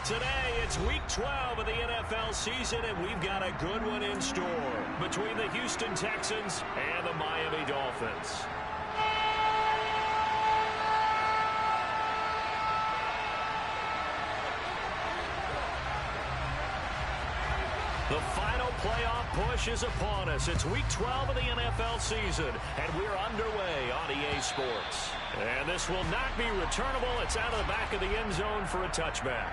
Today, it's Week 12 of the NFL season, and we've got a good one in store between the Houston Texans and the Miami Dolphins. The final playoff push is upon us. It's Week 12 of the NFL season, and we're underway on EA Sports. And this will not be returnable. It's out of the back of the end zone for a touchback.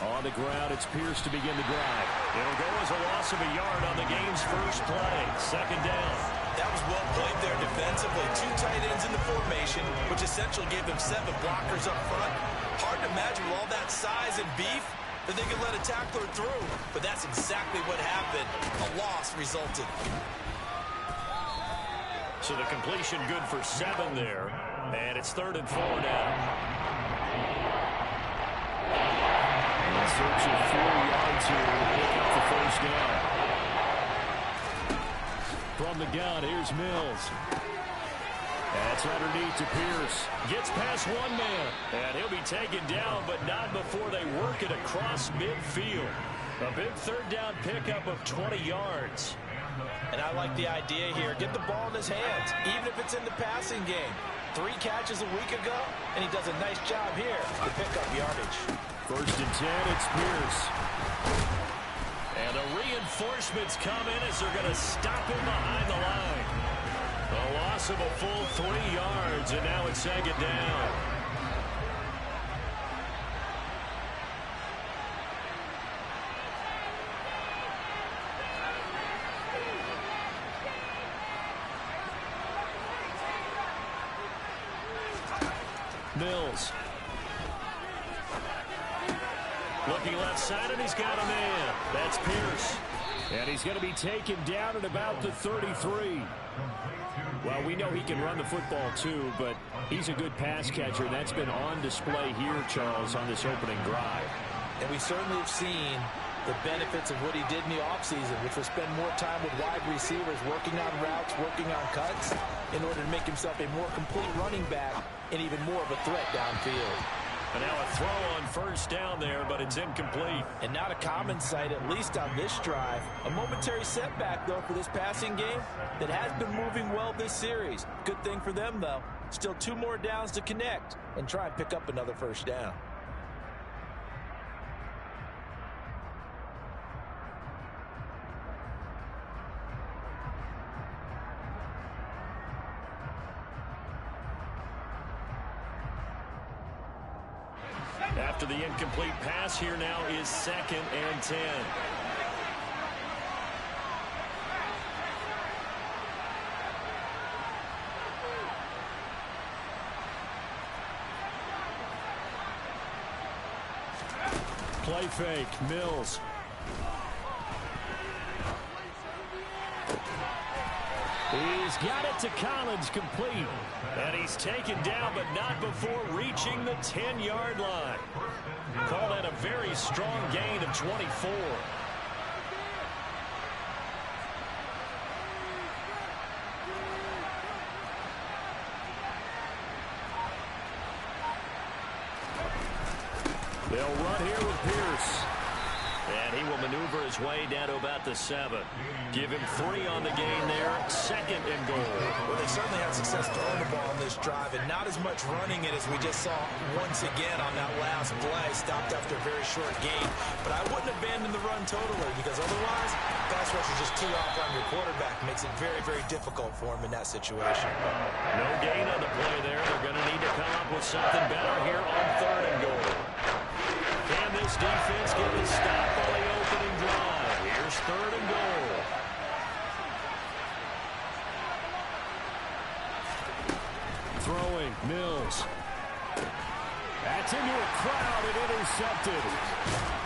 On the ground, it's Pierce to begin the drive. It'll go as a loss of a yard on the game's first play. Second down. That was well played there defensively. Two tight ends in the formation, which essentially gave them 7 blockers up front. Hard to imagine with all that size and beef that they could let a tackler through. But that's exactly what happened. A loss resulted. So the completion good for 7 there. And it's 3rd and 4 now. Search of 4 yards here to pick up the first down. From the gun, here's Mills. That's underneath to Pierce. Gets past one man. And he'll be taken down, but not before they work it across midfield. A big 3rd down pickup of 20 yards. And I like the idea here. Get the ball in his hands, even if it's in the passing game. 3 catches a week ago, and he does a nice job here to pick up yardage. 1st and 10, it's Pierce. And the reinforcements come in as they're going to stop him behind the line. A loss of a full 3 yards, and now it's 2nd down. Mills. Looking left side, and he's got a man. That's Pierce. And he's going to be taken down at about the 33. Well, we know he can run the football too, but he's a good pass catcher, and that's been on display here, Charles, on this opening drive. And we certainly have seen the benefits of what he did in the offseason, which was spend more time with wide receivers, working on routes, working on cuts, in order to make himself a more complete running back and even more of a threat downfield. And now a throw on 1st down there, but it's incomplete. And not a common sight, at least on this drive. A momentary setback, though, for this passing game that has been moving well this series. Good thing for them, though. Still 2 more downs to connect and try and pick up another 1st down. After the incomplete pass, here now is 2nd and 10. Play fake, Mills. He's got it to Collins, complete. And he's taken down, but not before reaching the 10-yard line. Call that a very strong gain of 24. They'll run here with Pierce. And he will maneuver his way down to about the 7. Give him 3 on the gain there. 2nd and goal. Well, they certainly had success throwing the ball on this drive, and not as much running it as we just saw once again on that last play. Stopped after a very short gain. But I wouldn't abandon the run totally, because otherwise, pass rush is just too off on your quarterback. Makes it very, very difficult for him in that situation. No gain on the play there. They're going to need to come up with something better here on 3rd and goal. Can this defense get a stop on the opening drive? Here's 3rd and goal. Throwing, Mills. That's into a crowd and intercepted.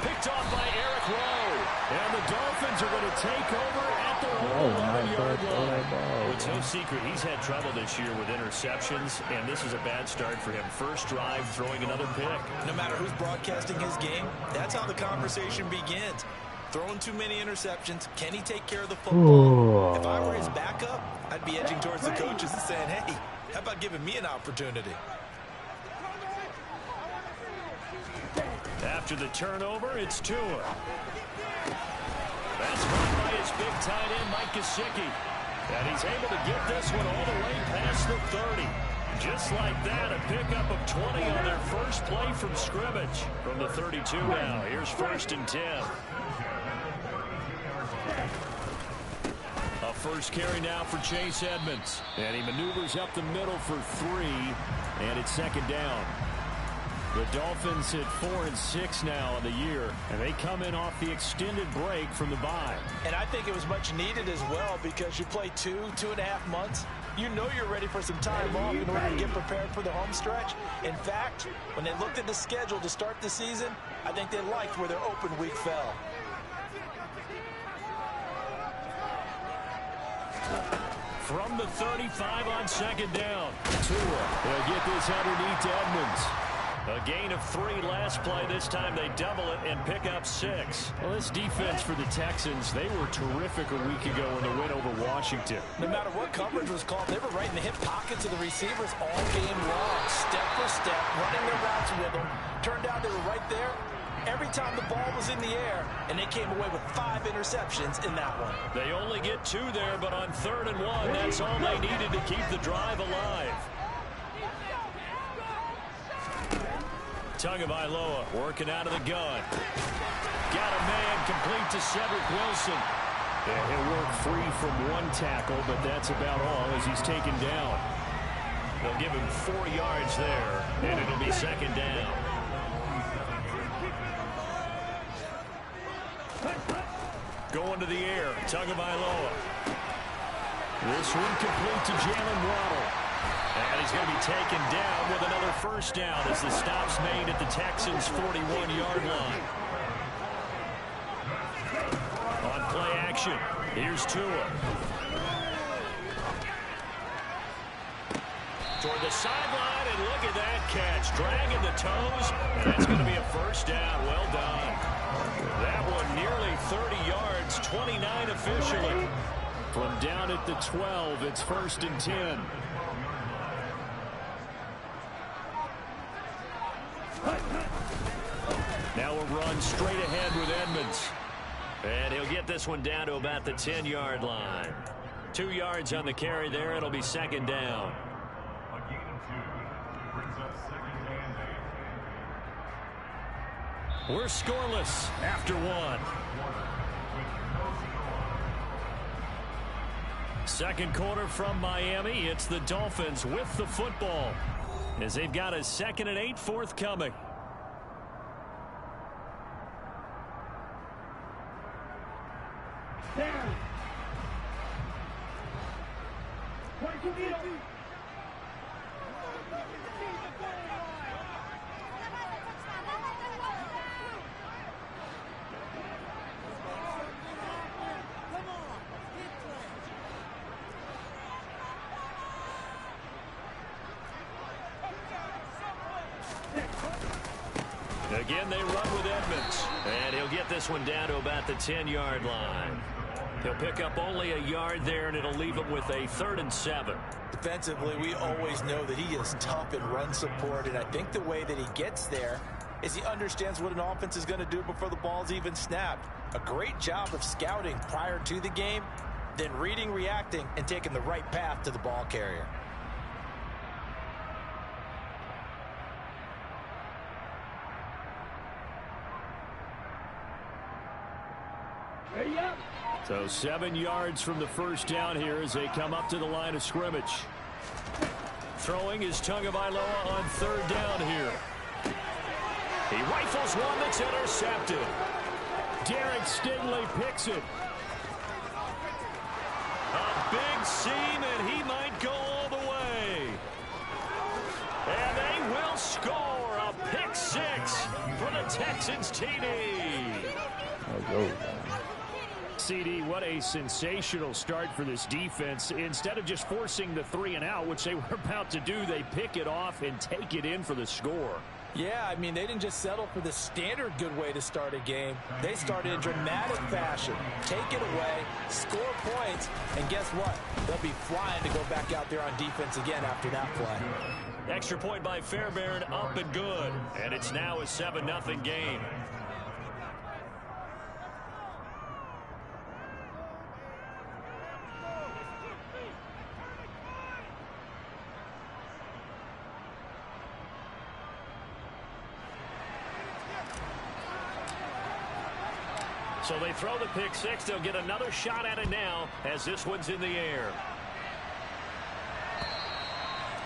Picked off by Eric Rowe. And the Dolphins are going to take over at their own 11-yard line. It's no secret he's had trouble this year with interceptions, and this is a bad start for him. First drive, throwing another pick. No matter who's broadcasting his game, that's how the conversation begins. Throwing too many interceptions. Can he take care of the football? If I were his backup, I'd be edging towards the coaches and saying, hey, how about giving me an opportunity? After the turnover, it's Tua. That's caught by his big tight end, Mike Gesicki. And he's able to get this one all the way past the 30. Just like that, a pickup of 20 on their first play from scrimmage. From the 32 now, here's 1st and 10. A first carry now for Chase Edmonds. And he maneuvers up the middle for 3. And it's 2nd down. The Dolphins hit 4-6 now on the year, and they come in off the extended break from the bye. And I think it was much needed as well, because you play 2.5 months. You know you're ready for some time off in order to get prepared for the home stretch. In fact, when they looked at the schedule to start the season, I think they liked where their open week fell. From the 35 on 2nd down, Tua will get this underneath to Edmonds. A gain of 3 last play. This time they double it and pick up 6. Well, this defense for the Texans, they were terrific a week ago in the win over Washington. No matter what coverage was called, they were right in the hip pockets of the receivers all game long. Step for step, running their routes with them. Turned out they were right there every time the ball was in the air, and they came away with 5 interceptions in that one. They only get 2 there, but on 3rd and 1, that's all they needed to keep the drive alive. Tagovailoa working out of the gun. Got a man complete to Cedric Wilson. And he'll work free from 1 tackle, but that's about all as he's taken down. They'll give him 4 yards there, and it'll be 2nd down. Going to the air, Tagovailoa. This one complete to Jalen Waddle. And he's going to be taken down with another 1st down as the stop's made at the Texans' 41-yard line. On play action, here's Tua. Toward the sideline, and look at that catch. Dragging the toes, and that's going to be a 1st down. Well done. That one nearly 30 yards, 29 officially. From down at the 12, it's 1st and 10. Now a run straight ahead with Edmonds. And he'll get this one down to about the 10-yard line. 2 yards on the carry there. It'll be 2nd down. We're scoreless after 1. 2nd quarter from Miami. It's the Dolphins with the football, as they've got a 2nd and 8 forthcoming. Again, they run with Edmonds. And he'll get this one down to about the 10-yard line. He'll pick up only a yard there, and it'll leave him with a 3rd and 7. Defensively, we always know that he is tough in run support, and I think the way that he gets there is he understands what an offense is going to do before the ball's even snapped. A great job of scouting prior to the game, then reading, reacting, and taking the right path to the ball carrier. So 7 yards from the 1st down here as they come up to the line of scrimmage. Throwing is Tagovailoa on 3rd down here. He rifles one that's intercepted. Derek Stingley picks it. A big seam, and he might go all the way. And they will score a pick Texans TD. CD, what a sensational start for this defense. Instead of just forcing the 3 and out, which they were about to do, they pick it off and take it in for the score. Yeah, I mean, they didn't just settle for the standard good way to start a game. They started in dramatic fashion. Take it away, score points, and guess what? They'll be flying to go back out there on defense again after that play. Extra point by Fairbairn, up and good. And it's now a 7-0 game. So they throw the pick six. They'll get another shot at it now as this one's in the air.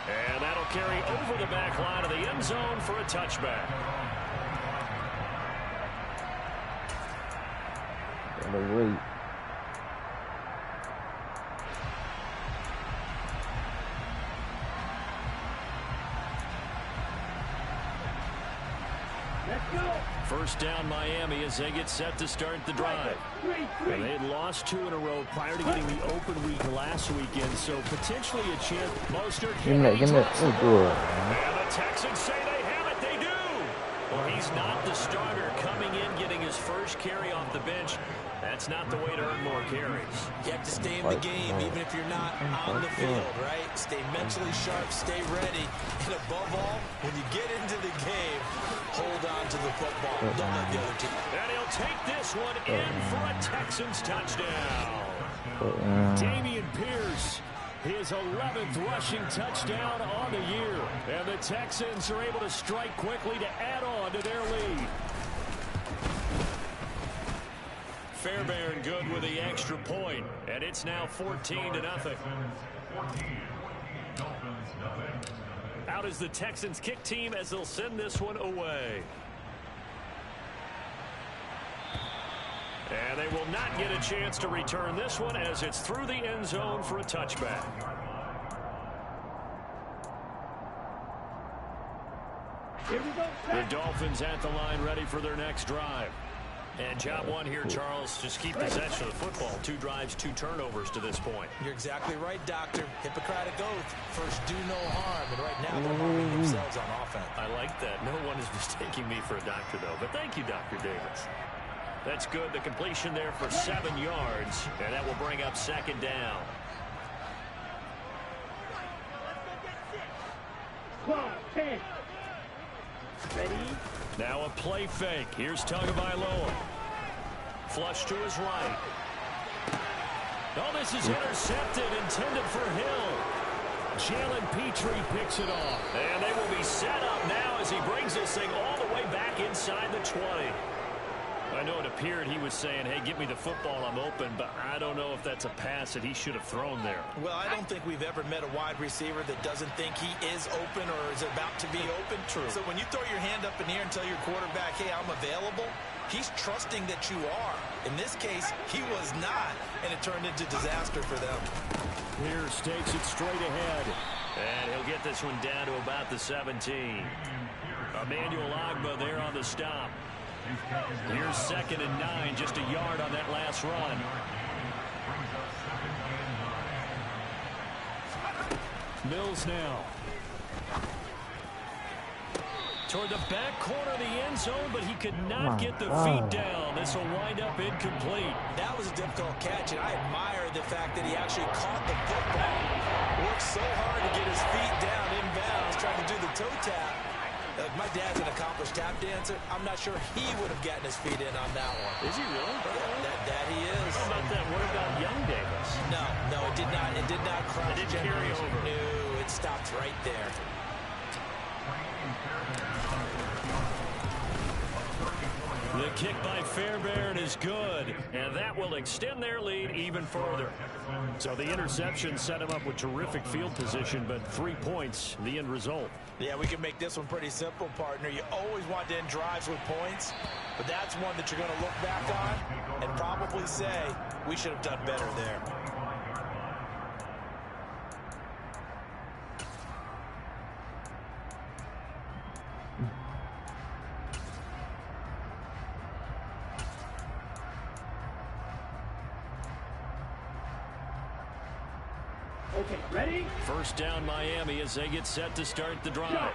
And that'll carry over the back line of the end zone for a touchback. First down Miami as they get set to start the drive. And they had lost 2 in a row prior to getting the open week last weekend, so potentially a chance. Mostert. And the Texans say they have it. They do. Well, he's not the starter coming in, getting his first carry off the bench. That's not the way to earn more carries. You have to stay in the game even if you're not on the field, right? Stay mentally sharp, stay ready. And above all, when you get into the game, hold on to the football. Don't let the other team. And he'll take this one in for a Texans touchdown. Dameon Pierce, his 11th rushing touchdown on the year. And the Texans are able to strike quickly to add on to their lead. Fairbairn good with the extra point, and it's now 14-0. Out is the Texans kick team as they'll send this one away. And they will not get a chance to return this one as it's through the end zone for a touchback. The Dolphins at the line ready for their next drive. And job one here, Charles, just keep possession of the football. 2 drives, 2 turnovers to this point. You're exactly right, Doctor. Hippocratic oath. First, do no harm. And right now, they're harming themselves on offense. I like that. No one is mistaking me for a doctor, though. But thank you, Dr. Davis. That's good. The completion there for 7 yards. And that will bring up 2nd down. 12, 10. Ready? Now a play fake. Here's Tagovailoa. Flush to his right. Oh, this is intercepted, intended for Hill. Jalen Petrie picks it off. And they will be set up now as he brings this thing all the way back inside the 20. I know it appeared he was saying, hey, give me the football, I'm open, but I don't know if that's a pass that he should have thrown there. Well, I don't think we've ever met a wide receiver that doesn't think he is open or is about to be open. True. So when you throw your hand up in the air and tell your quarterback, hey, I'm available, he's trusting that you are. In this case, he was not, and it turned into disaster for them. Pierce takes it straight ahead, and he'll get this one down to about the 17. Emmanuel Ogbah there on the stop. Here's 2nd and 9, just a yard on that last run. Mills now. Toward the back corner of the end zone, but he could not get the feet down. This will wind up incomplete. That was a difficult catch, and I admire the fact that he actually caught the football. Worked so hard to get his feet down inbounds, trying to do the toe tap. My dad's an accomplished tap dancer. I'm not sure he would have gotten his feet in on that one. Is he really? That he is. How about that? What about Young Davis? No, it did not. It did not cross. It didn't carry over. No, it stopped right there. The kick by Fairbairn is good, and that will extend their lead even further. So the interception set him up with terrific field position, but 3 points, the end result. Yeah, we can make this one pretty simple, partner. You always want to end drives with points, but that's one that you're going to look back on and probably say, we should have done better there. Okay, ready? First down Miami as they get set to start the drive.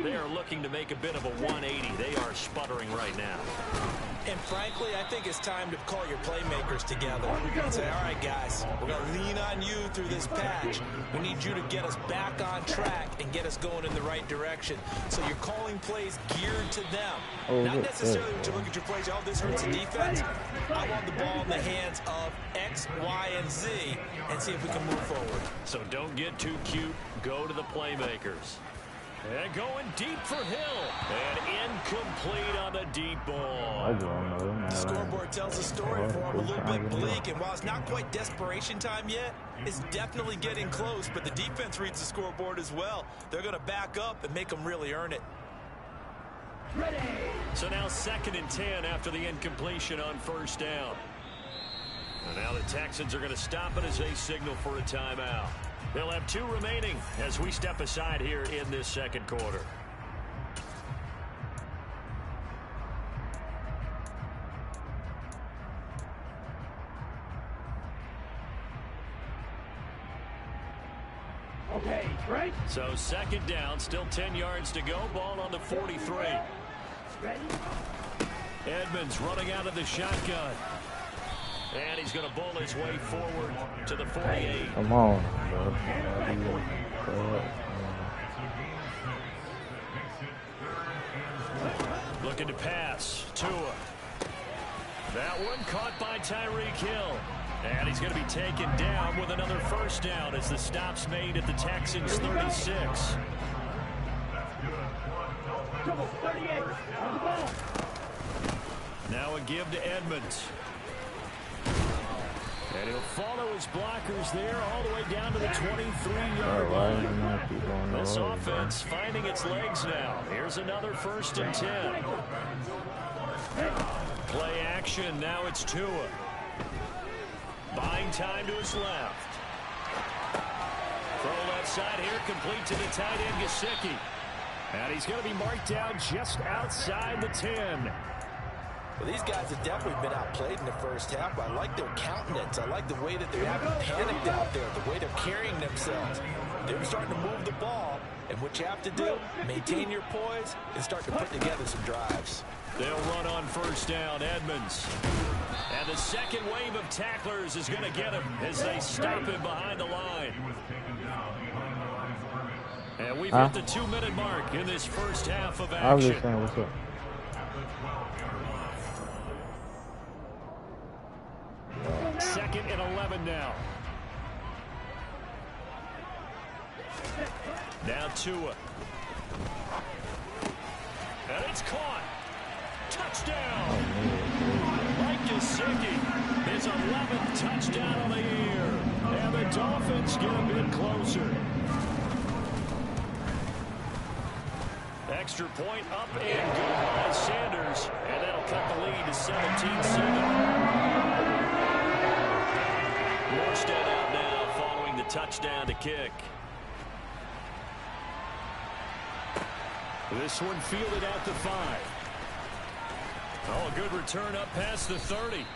They are looking to make a bit of a 180. They are sputtering right now. And frankly, I think it's time to call your playmakers together and say, all right, guys, we're going to lean on you through this patch. We need you to get us back on track and get us going in the right direction. So you're calling plays geared to them. Not necessarily to look at your plays, oh, this hurts the defense. I want the ball in the hands of X, Y, and Z and see if we can move forward. So don't get too cute. Go to the playmakers. And going deep for Hill. And incomplete on the deep ball. The scoreboard tells a story for him, a little bit bleak. And while it's not quite desperation time yet, it's definitely getting close. But the defense reads the scoreboard as well. They're going to back up and make them really earn it. So now 2nd and 10 after the incompletion on first down. And now the Texans are going to stop it as they signal for a timeout. They'll have 2 remaining as we step aside here in this second quarter. Okay, right? So 2nd down, still 10 yards to go. Ball on the 43. Ready? Edmonds running out of the shotgun. And he's going to bowl his way forward to the 48. Come on, bro. Looking to pass. Tua. That one caught by Tyreek Hill. And he's going to be taken down with another first down as the stop's made at the Texans' 36. Double 38. On the ball. Now a give to Edmonds. And he'll follow his blockers there all the way down to the 23-yard line. This offense finding its legs now. Here's another 1st and 10. Play action. Now it's Tua. Buying time to his left. Throw left side here, complete to the tight end, Gesicki. And he's going to be marked down just outside the 10. Well, these guys have definitely been outplayed in the first half. I like their countenance. I like the way that they haven't panicked out there, the way they're carrying themselves. They're starting to move the ball, and what you have to do, maintain your poise and start to put together some drives. They'll run on first down, Edmonds. And the second wave of tacklers is going to get him as they stop him behind the line. And we've hit the 2-minute mark in this first half of action. I was just saying, what's up? Second and 11 now. Now Tua. And it's caught. Touchdown. Mike Gesicki, his 11th touchdown of the year. And the Dolphins get a bit closer. Extra point up and good by Sanders. And that'll cut the lead to 17-7. Morstead out now following the touchdown to kick. This one fielded at the 5. Oh, a good return up past the 30.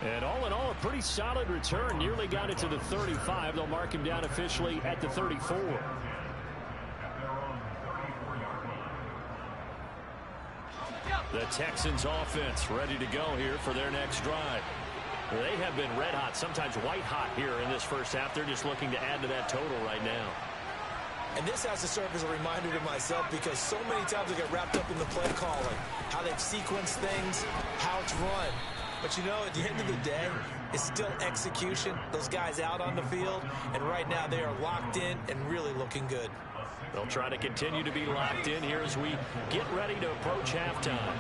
And all in all, a pretty solid return. Nearly got it to the 35. They'll mark him down officially at the 34. The Texans offense ready to go here for their next drive. They have been red hot, sometimes white hot here in this first half. They're just looking to add to that total right now. And this has to serve as a reminder to myself because so many times I get wrapped up in the play calling, how they've sequenced things, how it's run. But, you know, at the end of the day, it's still execution. Those guys out on the field, and right now they are locked in and really looking good. They'll try to continue to be locked in here as we get ready to approach halftime.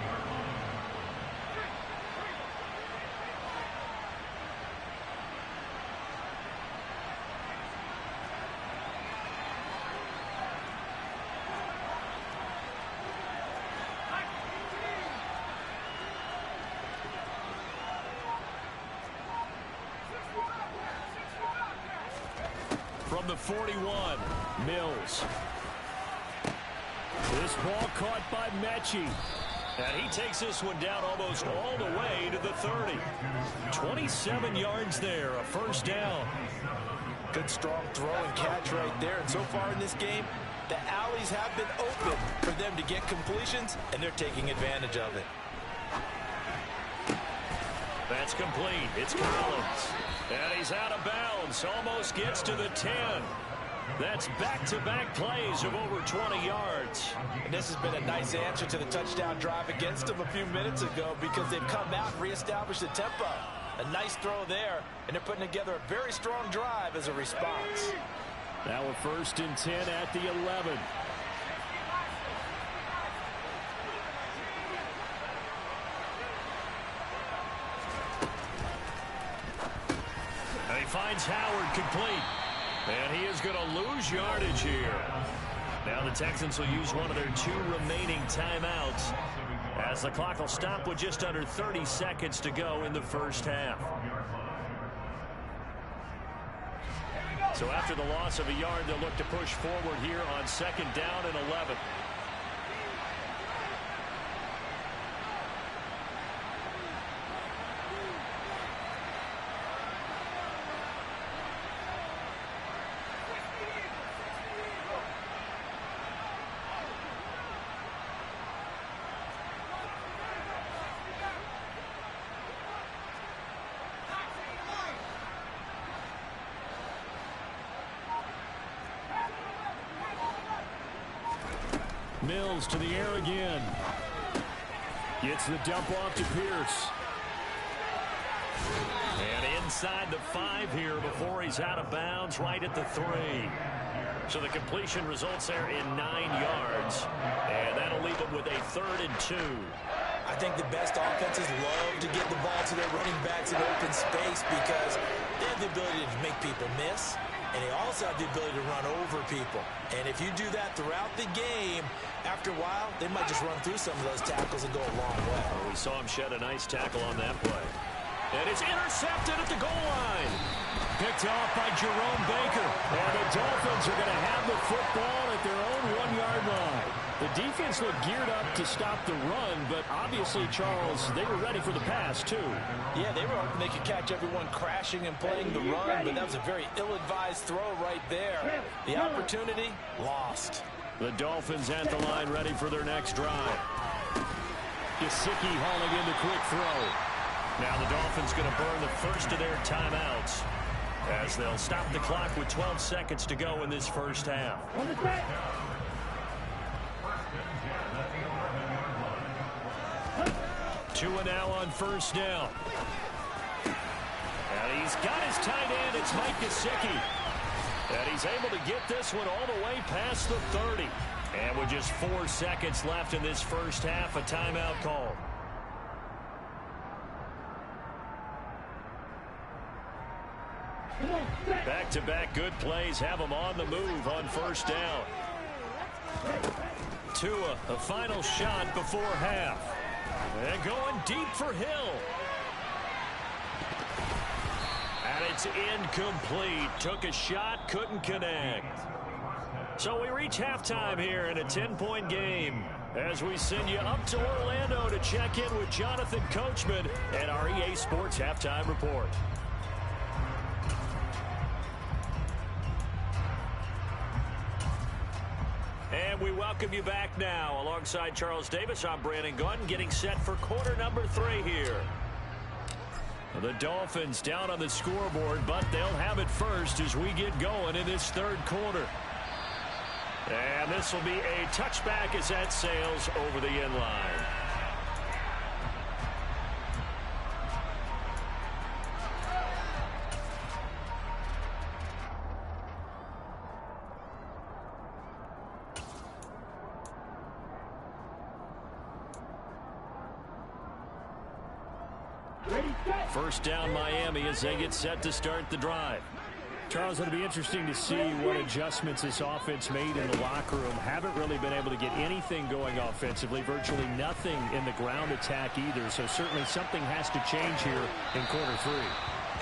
From the 41, Mills. This ball caught by Mechie. And he takes this one down almost all the way to the 30. 27 yards there, a first down. Good, strong throw and catch right there. And so far in this game, the alleys have been open for them to get completions, and they're taking advantage of it. That's complete. It's Collins. And he's out of bounds. Almost gets to the 10. That's back-to-back plays of over 20 yards. And this has been a nice answer to the touchdown drive against them a few minutes ago because they've come out and reestablished the tempo. A nice throw there, and they're putting together a very strong drive as a response. Now a 1st and 10 at the 11. And he finds Howard complete. And he is going to lose yardage here. Now the Texans will use one of their 2 remaining timeouts as the clock will stop with just under 30 seconds to go in the first half. So after the loss of a yard, they'll look to push forward here on 2nd down and 11. Mills to the air again. Gets the dump off to Pierce. And inside the 5 here before he's out of bounds right at the 3. So the completion results there in 9 yards. And that'll leave him with a 3rd and 2. I think the best offenses love to get the ball to their running backs in open space because they have the ability to make people miss. And they also have the ability to run over people. And if you do that throughout the game, after a while, they might just run through some of those tackles and go a long way. We saw him shed a nice tackle on that play. And it's intercepted at the goal line. Picked off by Jerome Baker. And the Dolphins are going to have the football at their own 1-yard line. The defense looked geared up to stop the run, but obviously, Charles, they were ready for the pass, too. Yeah, they were hoping they could catch everyone crashing and playing the run, but that was a very ill-advised throw right there. The opportunity, lost. The Dolphins at the line ready for their next drive. Gesicki hauling in the quick throw. Now the Dolphins going to burn the first of their timeouts as they'll stop the clock with 12 seconds to go in this first half. Tua now on 1st down. And he's got his tight end. It's Mike Gesicki. And he's able to get this one all the way past the 30. And with just 4 seconds left in this first half, a timeout call. Back-to-back good plays have him on the move on 1st down. Tua, a final shot before half. And going deep for Hill. And it's incomplete. Took a shot, couldn't connect. So we reach halftime here in a 10-point game as we send you up to Orlando to check in with Jonathan Coachman and our EA Sports Halftime Report. And we welcome you back now. Alongside Charles Davis, I'm Brandon Gunn, getting set for quarter number 3 here. The Dolphins down on the scoreboard, but they'll have it first as we get going in this 3rd quarter. And this will be a touchback as that sails over the end line. First down Miami as they get set to start the drive. Charles, it'll be interesting to see what adjustments this offense made in the locker room. Haven't really been able to get anything going offensively, virtually nothing in the ground attack either. So certainly something has to change here in quarter 3.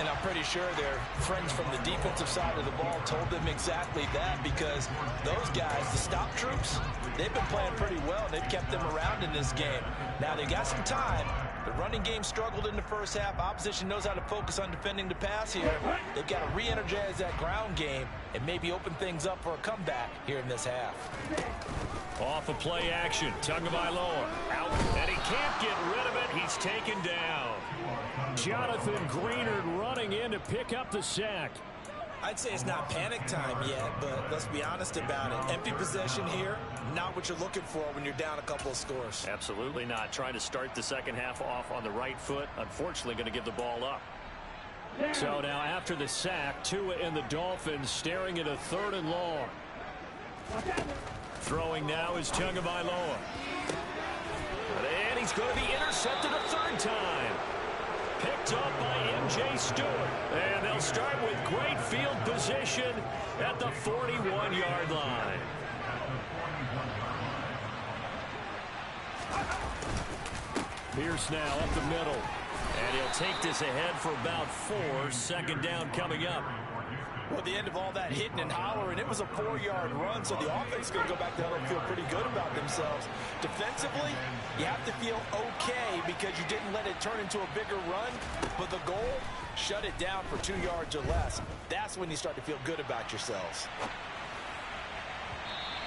And I'm pretty sure their friends from the defensive side of the ball told them exactly that, because those guys, the stop troops, they've been playing pretty well. They've kept them around in this game. Now, they got some time, The running game struggled in the first half. Opposition knows how to focus on defending the pass here. They've got to re-energize that ground game and maybe open things up for a comeback here in this half. Off of play action. Tagovailoa out, and he can't get rid of it. He's taken down. Jonathan Greenard running in to pick up the sack. I'd say it's not panic time yet, but let's be honest about it. Empty possession here, not what you're looking for when you're down a couple of scores. Absolutely not. Trying to start the second half off on the right foot. Unfortunately, going to give the ball up. So now after the sack, Tua and the Dolphins staring at a 3rd and long. Throwing now is Tagovailoa. And he's going to be intercepted a 3rd time. Picked up by M.J. Stewart. And they'll start with great field position at the 41-yard line. Pierce now up the middle. And he'll take this ahead for about 4. 2nd down coming up. Well, at the end of all that hitting and hollering, it was a 4-yard run, so the offense is going to go back there and feel pretty good about themselves. Defensively, you have to feel okay because you didn't let it turn into a bigger run, but the goal, shut it down for 2 yards or less. That's when you start to feel good about yourselves.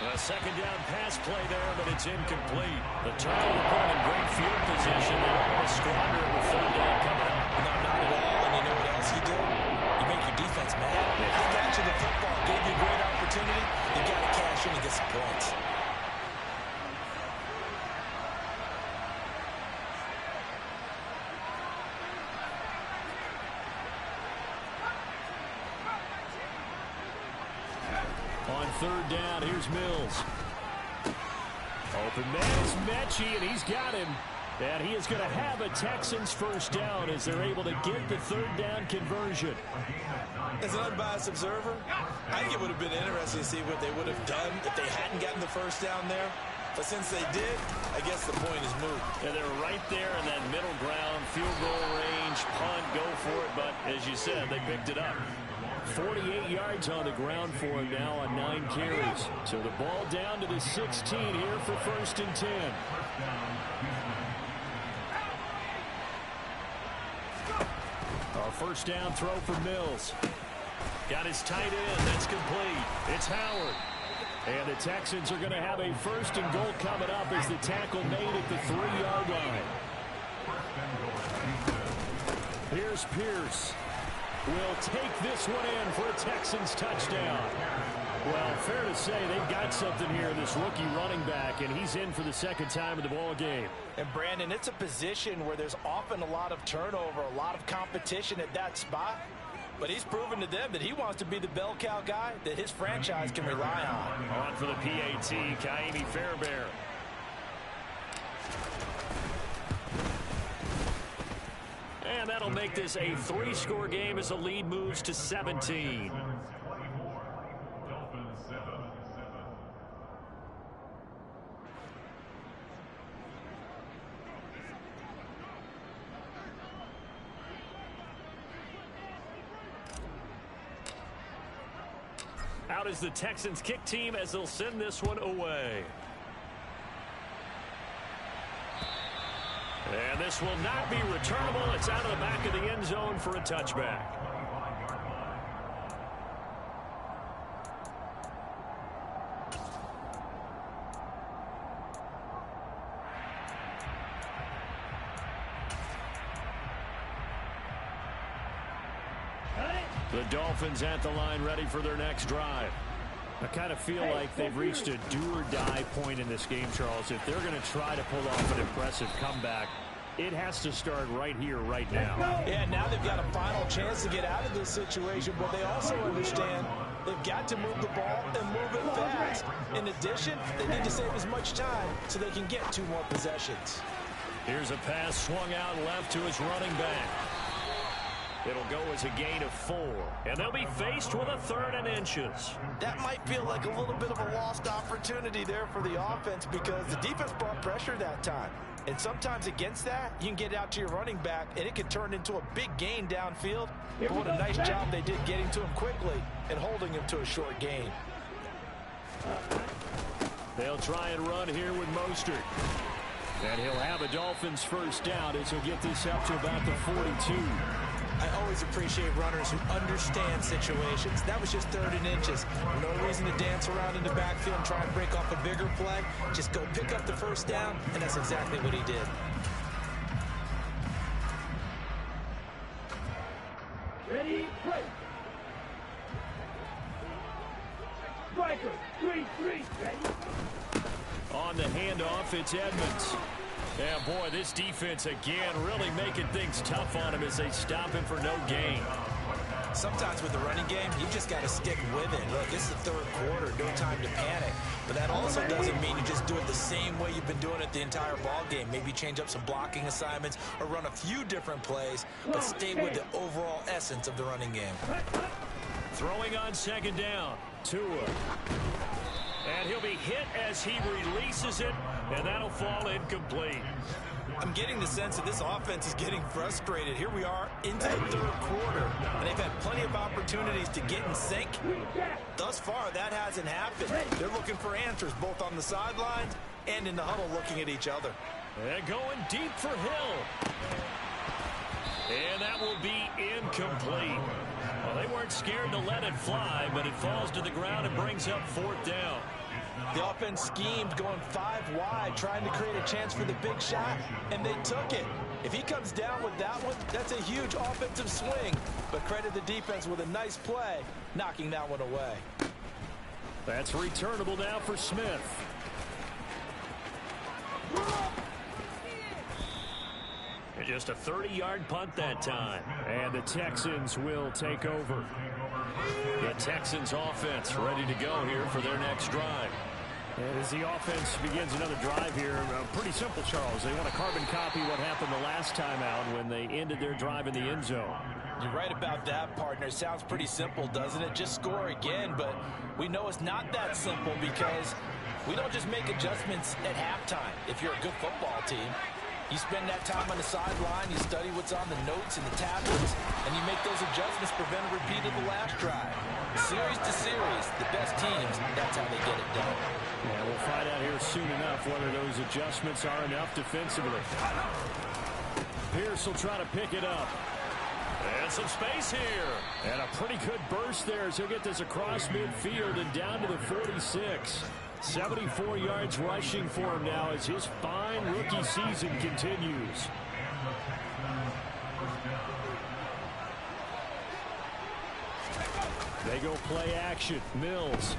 A 2nd down pass play there, but it's incomplete. The turnover put him in great field position. They don't want to squander it with 3rd down coming up. No, not at all. And you know what else you do? You make your defense mad. They got you the football, gave you a great opportunity. You got to cash in and get some points. On 3rd down, here's Mills. Open man is Mechie, and he's got him. And he is going to have a Texans 1st down as they're able to get the 3rd down conversion. As an unbiased observer, I think it would have been interesting to see what they would have done if they hadn't gotten the 1st down there. But since they did, I guess the point is moot. Yeah, they're right there in that middle ground, field goal range, punt, go for it. But as you said, they picked it up. 48 yards on the ground for him now on 9 carries. So the ball down to the 16 here for 1st and 10. Our 1st down throw for Mills. Got his tight end. That's complete. It's Howard. And the Texans are going to have a 1st and goal coming up as the tackle made at the 3-yard line. Here's Pierce. Will take this one in for a Texans touchdown. Well, fair to say they've got something here, this rookie running back, and he's in for the 2nd time of the ball game. And Brandon, it's a position where there's often a lot of turnover, a lot of competition at that spot. But he's proven to them that he wants to be the bell cow guy that his franchise can rely on. On for the PAT, Kaimi Fairbairn. And that'll make this a 3-score game as the lead moves to 17. Out is the Texans kick team as they'll send this one away. And this will not be returnable. It's out of the back of the end zone for a touchback. The Dolphins at the line ready for their next drive. I kind of feel like they've reached a do-or-die point in this game, Charles. If they're going to try to pull off an impressive comeback, it has to start right here, right now. Yeah, now they've got a final chance to get out of this situation, but they also understand they've got to move the ball and move it fast. In addition, they need to save as much time so they can get 2 more possessions. Here's a pass swung out left to his running back. It'll go as a gain of 4, and they'll be faced with a 3rd and inches. That might feel like a little bit of a lost opportunity there for the offense because the defense brought pressure that time. And sometimes against that, you can get out to your running back, and it can turn into a big gain downfield. But what a nice job they did getting to him quickly and holding him to a short gain. They'll try and run here with Mostert. And he'll have a Dolphins first down as he'll get this up to about the 42. I always appreciate runners who understand situations. That was just 3rd and inches. No reason to dance around in the backfield and try and break off a bigger play. Just go pick up the first down, and that's exactly what he did. Ready, play. Striker, 3-3, ready. On the handoff, it's Edmonds. Yeah, boy, this defense again really making things tough on him as they stop him for no gain. Sometimes with the running game, you just got to stick with it. Look, this is the 3rd quarter, no time to panic. But that also doesn't mean you just do it the same way you've been doing it the entire ball game. Maybe change up some blocking assignments or run a few different plays, but stay with the overall essence of the running game. Throwing on 2nd down, Tua. And he'll be hit as he releases it, and that'll fall incomplete. I'm getting the sense that this offense is getting frustrated. Here we are into the 3rd quarter, and they've had plenty of opportunities to get in sync. Thus far, that hasn't happened. They're looking for answers both on the sidelines and in the huddle looking at each other. And going deep for Hill. And that will be incomplete. Well, they weren't scared to let it fly, but it falls to the ground and brings up 4th down. The offense schemed going 5 wide, trying to create a chance for the big shot, and they took it. If he comes down with that one, that's a huge offensive swing. But credit the defense with a nice play, knocking that one away. That's returnable now for Smith. Just a 30-yard punt that time. And the Texans will take over. The Texans offense ready to go here for their next drive. And as the offense begins another drive here, pretty simple, Charles. They want to carbon copy what happened the last time out when they ended their drive in the end zone. You're right about that, partner. Sounds pretty simple, doesn't it? Just score again, but we know it's not that simple because we don't just make adjustments at halftime if you're a good football team. You spend that time on the sideline, you study what's on the notes and the tablets, and you make those adjustments, prevent a repeat of the last drive. Series to series, the best teams, that's how they get it done. Yeah, we'll find out here soon enough whether those adjustments are enough defensively. Pierce will try to pick it up. And some space here. And a pretty good burst there as he'll get this across midfield and down to the 46. 74 yards rushing for him now as his fine rookie season continues. They go play action. Mills.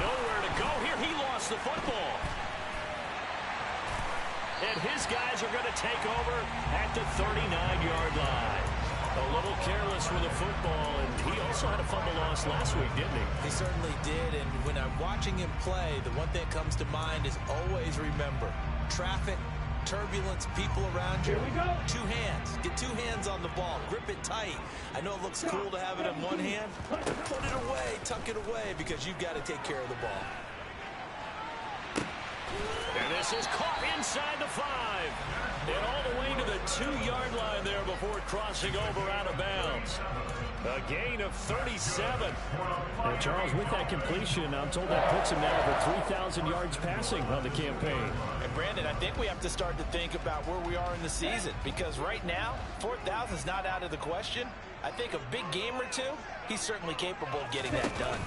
Nowhere to go here. He lost the football. And his guys are going to take over at the 39-yard line. A little careless with the football, and he also had a fumble loss last week, didn't he? He certainly did, and when I'm watching him play, the one thing that comes to mind is always remember, traffic, turbulence, people around you. Here we go. 2 hands. Get 2 hands on the ball. Grip it tight. I know it looks cool to have it in one hand. Put it away. Tuck it away because you've got to take care of the ball. And this is caught inside the 5. And all the way to the 2-yard line there before crossing over out of bounds. A gain of 37. And Charles, with that completion, I'm told that puts him now over 3,000 yards passing on the campaign. And Brandon, I think we have to start to think about where we are in the season because right now, 4,000 is not out of the question. I think a big game or two, he's certainly capable of getting that done.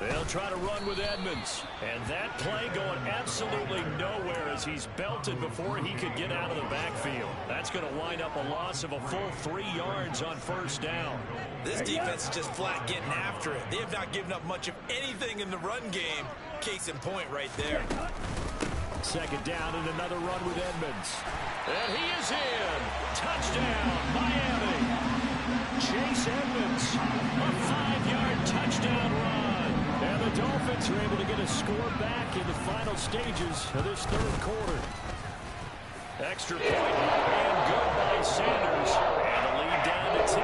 They'll try to run with Edmonds. And that play going absolutely nowhere as he's belted before he could get out of the backfield. That's going to wind up a loss of a full 3 yards on first down. This defense is just flat getting after it. They have not given up much of anything in the run game. Case in point right there. 2nd down and another run with Edmonds. And he is in. Touchdown, Miami. Chase Edmonds, a 5-yard touchdown run. And the Dolphins are able to get a score back in the final stages of this 3rd quarter. Extra point and good by Sanders. And the lead down to 10,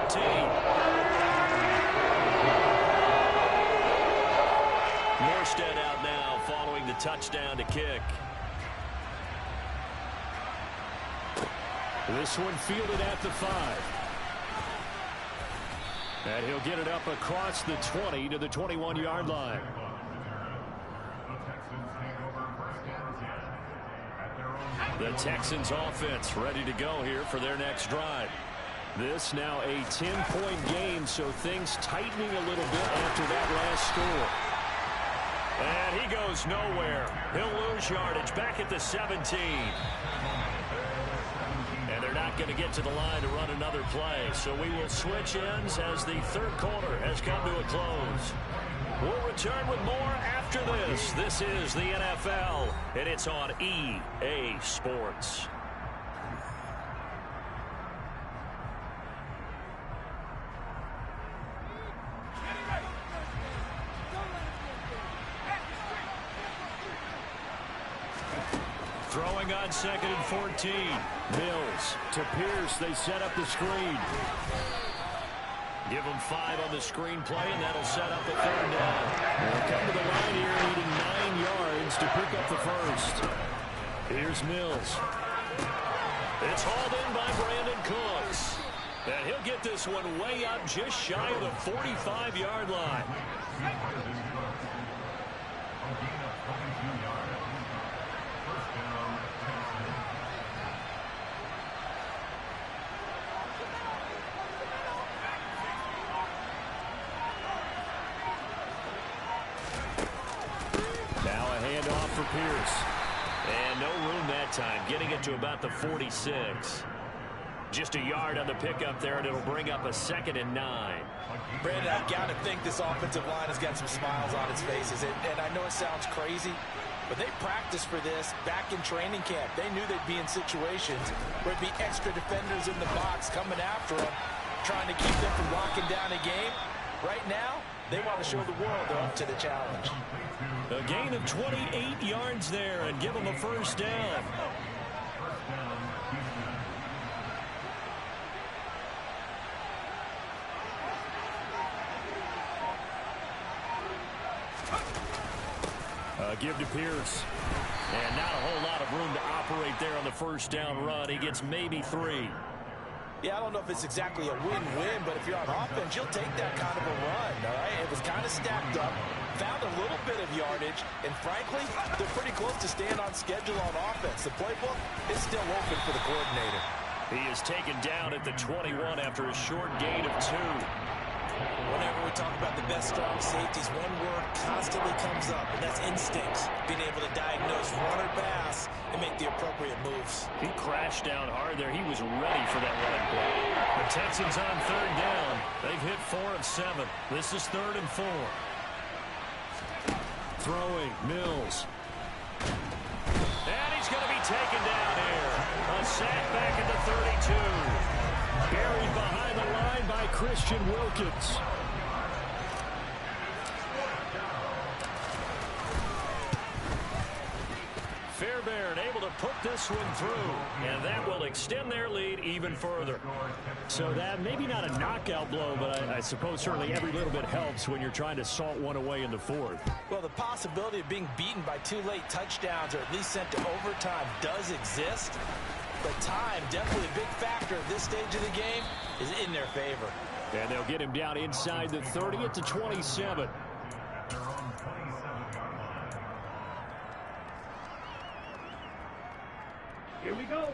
24-14. Morstead out now following the touchdown to kick. This one fielded at the 5. And he'll get it up across the 20 to the 21-yard line. The Texans offense ready to go here for their next drive. This now a 10-point game, so things tightening a little bit after that last score. And he goes nowhere. He'll lose yardage back at the 17. And they're not going to get to the line to run another play. So we will switch ends as the third quarter has come to a close. We'll return with more after this. This is the NFL, and it's on EA Sports. Throwing on 2nd and 14. Mills to Pierce. They set up the screen. Give them 5 on the screen play, and that'll set up a 3rd down. They'll come to the line here, needing 9 yards to pick up the first. Here's Mills. It's hauled in by Brandon Cooks. And he'll get this one way up just shy of the 45-yard line. For Pierce. And no room that time, getting it to about the 46. Just a yard on the pickup there, and it'll bring up a 2nd and 9. Brandon, I've got to think this offensive line has got some smiles on its faces. And I know it sounds crazy, but they practiced for this back in training camp. They knew they'd be in situations where it'd be extra defenders in the box coming after them, trying to keep them from locking down a game. Right now, they want to show the world they're up to the challenge. A gain of 28 yards there and give them a 1st down. Give to Pierce. And not a whole lot of room to operate there on the 1st down run. He gets maybe 3. Yeah, I don't know if it's exactly a win-win, but if you're on offense, you'll take that kind of a run, all right? It was kind of stacked up, found a little bit of yardage, and frankly, they're pretty close to staying on schedule on offense. The playbook is still open for the coordinator. He is taken down at the 21 after a short gain of 2. Whenever we talk about the best strong safeties, one word constantly comes up, and that's instincts. Being able to diagnose run or pass and make the appropriate moves. He crashed down hard there. He was ready for that running play. The Texans on 3rd down. They've hit 4 of 7. This is 3rd and 4. Throwing, Mills. And he's going to be taken down here. A sack back at the 32. Buried behind the line by Christian Wilkins. Fairbairn able to put this one through, and that will extend their lead even further. So that maybe not a knockout blow, but I suppose certainly every little bit helps when you're trying to salt one away in the 4th. Well, the possibility of being beaten by 2 late touchdowns or at least sent to overtime does exist. But time, definitely a big factor at this stage of the game, is in their favor. And they'll get him down inside the 30 at the 27. Here we go.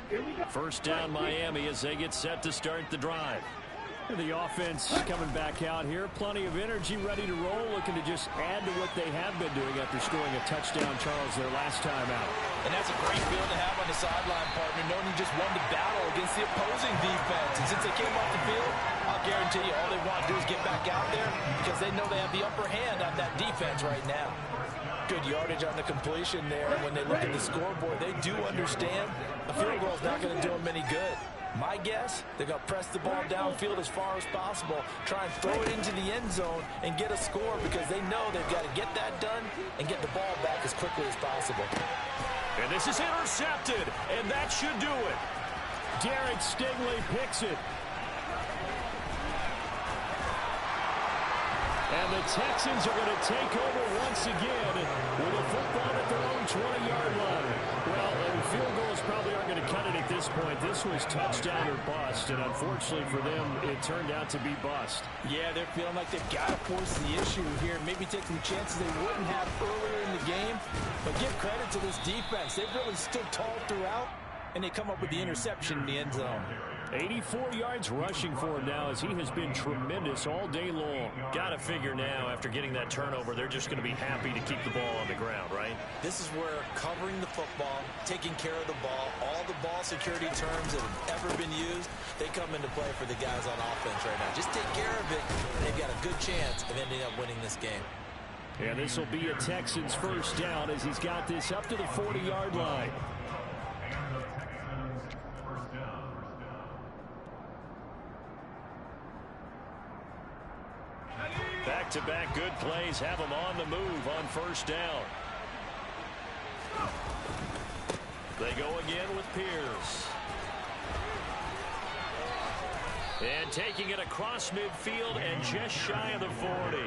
1st down Miami as they get set to start the drive. The offense coming back out here. Plenty of energy, ready to roll, looking to just add to what they have been doing after scoring a touchdown, Charles, their last time out. And that's a great feeling to have on the sideline, partner, knowing you just won the battle against the opposing defense. And since they came off the field, I'll guarantee you all they want to do is get back out there because they know they have the upper hand on that defense right now. Good yardage on the completion there. And when they look at the scoreboard, they do understand a field goal is not going to do them any good. My guess, they're going to press the ball downfield as far as possible, try and throw it into the end zone and get a score because they know they've got to get that done and get the ball back as quickly as possible. And this is intercepted, and that should do it. Derek Stingley picks it. And the Texans are going to take over once again with a football at their own 20-yard line. Well, field goals probably aren't going to cut it at this point. This was touchdown or bust, and unfortunately for them, it turned out to be bust. Yeah, they're feeling like they've got to force the issue here, maybe take some chances they wouldn't have earlier in the game. But give credit to this defense. They've really stood tall throughout, and they come up with the interception in the end zone. 84 yards rushing for him now as he has been tremendous all day long. Got to figure now after getting that turnover, they're just going to be happy to keep the ball on the ground, right? This is where covering the football, taking care of the ball, all the ball security terms that have ever been used, they come into play for the guys on offense right now. Just take care of it, and they've got a good chance of ending up winning this game. And this will be a Texans first down as he's got this up to the 40-yard line. Back-to-back good plays have them on the move on first down. They go again with Pierce. And taking it across midfield and just shy of the 40.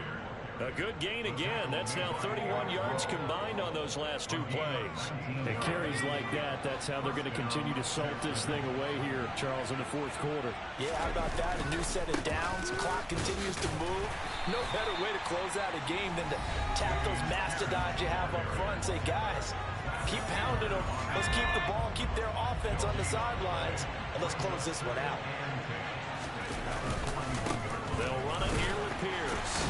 A good gain again. That's now 31 yards combined on those last two plays. And carries like that, that's how they're going to continue to salt this thing away here, Charles, in the fourth quarter. Yeah, how about that? A new set of downs. Clock continues to move. No better way to close out a game than to tap those mastodons you have up front and say, guys, keep pounding them. Let's keep the ball, keep their offense on the sidelines, and let's close this one out. They'll run it here with Pierce.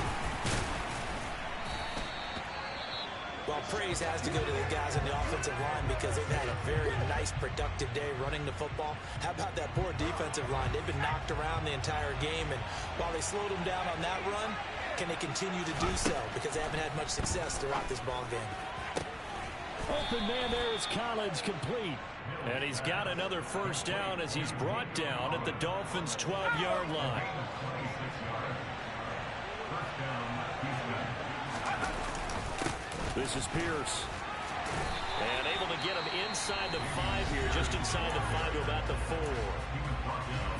Well, praise has to go to the guys on the offensive line because they've had a very nice, productive day running the football. How about that poor defensive line? They've been knocked around the entire game, and while they slowed them down on that run, can they continue to do so? Because they haven't had much success throughout this ball game. Open man there is Collins, complete. And he's got another first down as he's brought down at the Dolphins' 12-yard line. This is Pierce. And able to get him inside the 5 here, just inside the 5 to about the 4.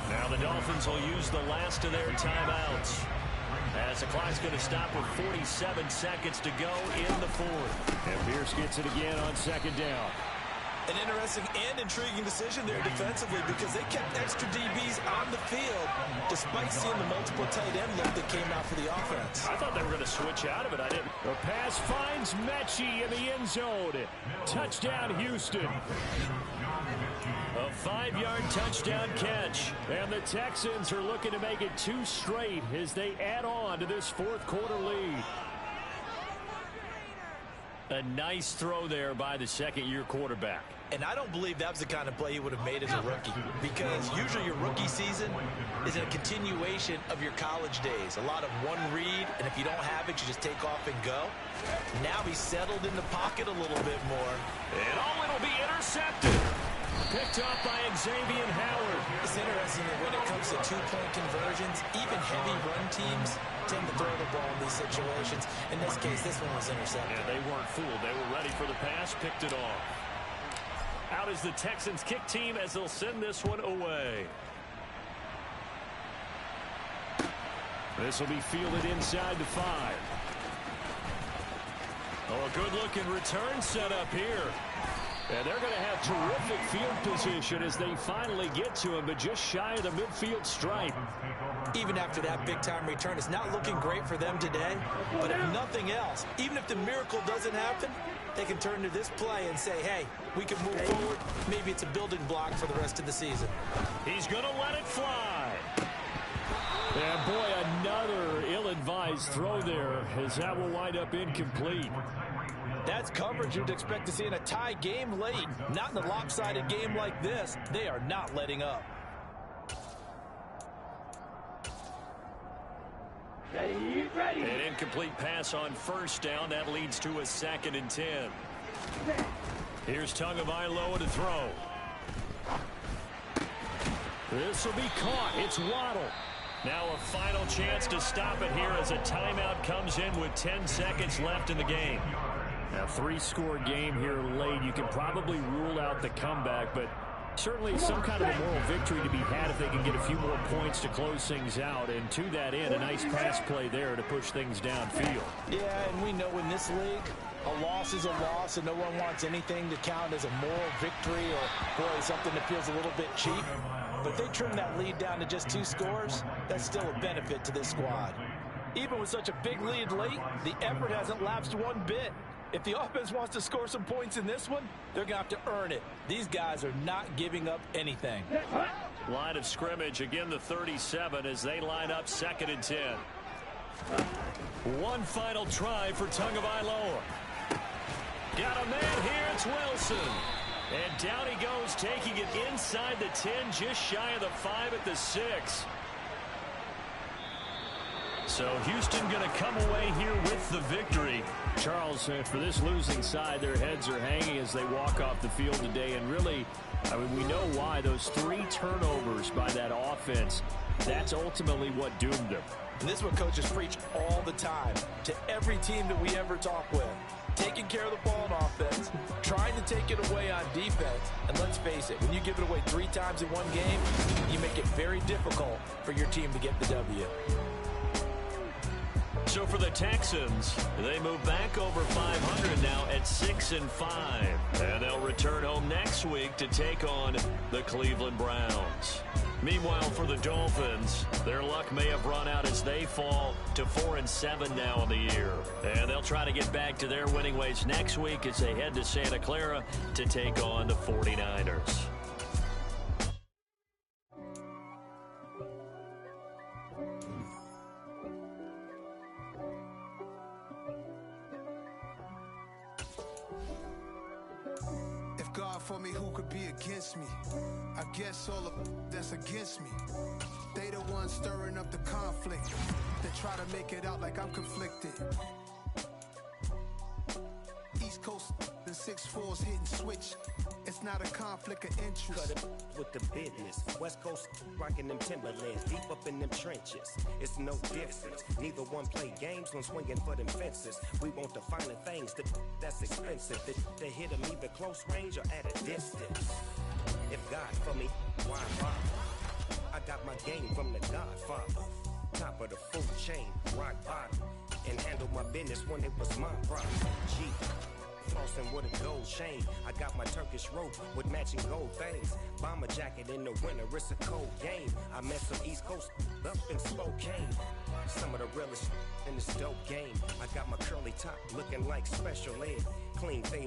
Now the Dolphins will use the last of their timeouts, as the clock's going to stop with 47 seconds to go in the 4th. And Pierce gets it again on second down. An interesting and intriguing decision there defensively because they kept extra DBs on the field despite seeing the multiple tight end look that came out for the offense. I thought they were going to switch out of it. I didn't. The pass finds Mechie in the end zone. Touchdown, Houston. A 5-yard touchdown catch. And the Texans are looking to make it 2 straight as they add on to this fourth quarter lead. A nice throw there by the second-year quarterback. And I don't believe that was the kind of play he would have made as a rookie, because usually your rookie season is a continuation of your college days. A lot of one read, and if you don't have it, you just take off and go. Now he's settled in the pocket a little bit more. And it'll be intercepted. Picked up by Xavier Howard. It's interesting that when it comes to two-point conversions, even heavy run teams tend to throw the ball in these situations. In this case, this one was intercepted. Yeah, they weren't fooled. They were ready for the pass, picked it off. Out is the Texans kick team as they'll send this one away. This will be fielded inside the 5. Oh, a good-looking return set up here. And they're going to have terrific field position as they finally get to him, but just shy of the midfield stripe. Even after that big-time return, it's not looking great for them today. But if nothing else, even if the miracle doesn't happen, they can turn to this play and say, hey, we can move forward. Maybe it's a building block for the rest of the season. He's going to let it fly. And boy, another ill-advised throw there as that will wind up incomplete. That's coverage you'd expect to see in a tie game late. Not in a lopsided game like this. They are not letting up. Ready. An incomplete pass on first down. That leads to a 2nd and 10. Here's Tagovailoa to throw. This will be caught. It's Waddle. Now a final chance to stop it here as a timeout comes in with 10 seconds left in the game. Now, 3-score game here late. You can probably rule out the comeback, but certainly some kind of a moral victory to be had if they can get a few more points to close things out. And to that end, a nice pass play there to push things downfield. Yeah, and we know in this league, a loss is a loss, and no one wants anything to count as a moral victory or, boy, something that feels a little bit cheap. But if they trim that lead down to just 2 scores, that's still a benefit to this squad. Even with such a big lead late, the effort hasn't lapsed one bit. If the offense wants to score some points in this one, they're going to have to earn it. These guys are not giving up anything. Line of scrimmage, again the 37 as they line up 2nd and 10. One final try for Tagovailoa. Got a man here, it's Wilson. And down he goes, taking it inside the 10, just shy of the 5 at the 6. So Houston going to come away here with the victory. Charles, for this losing side, their heads are hanging as they walk off the field today. And really, I mean, we know why. Those 3 turnovers by that offense, that's ultimately what doomed them. And this is what coaches preach all the time to every team that we ever talk with. Taking care of the ball on offense, trying to take it away on defense. And let's face it, when you give it away 3 times in one game, you make it very difficult for your team to get the W. So for the Texans, they move back over 500 now at 6-5. And they'll return home next week to take on the Cleveland Browns. Meanwhile, for the Dolphins, their luck may have run out as they fall to 4-7 now in the year. And they'll try to get back to their winning ways next week as they head to Santa Clara to take on the 49ers. For me, who could be against me? I guess all of that's against me. They the ones stirring up the conflict. They try to make it out like I'm conflicted. East Coast and 6'4's hitting switch. It's not a conflict of interest. Cut it with the business. West Coast rocking them Timberlands, deep up in them trenches. It's no difference. Neither one play games when swinging for them fences. We want the finer things that's expensive. They hit them either close range or at a distance. If God for me, why bother? I got my game from the Godfather. Top of the food chain, rock bottom. And handle my business when it was my problem. G. Flossing with a gold chain. I got my Turkish rope with matching gold things. Bomber jacket in the winter, it's a cold game. I met some East Coast up in Spokane. Some of the realest in this dope game. I got my curly top looking like special ed. Clean fade.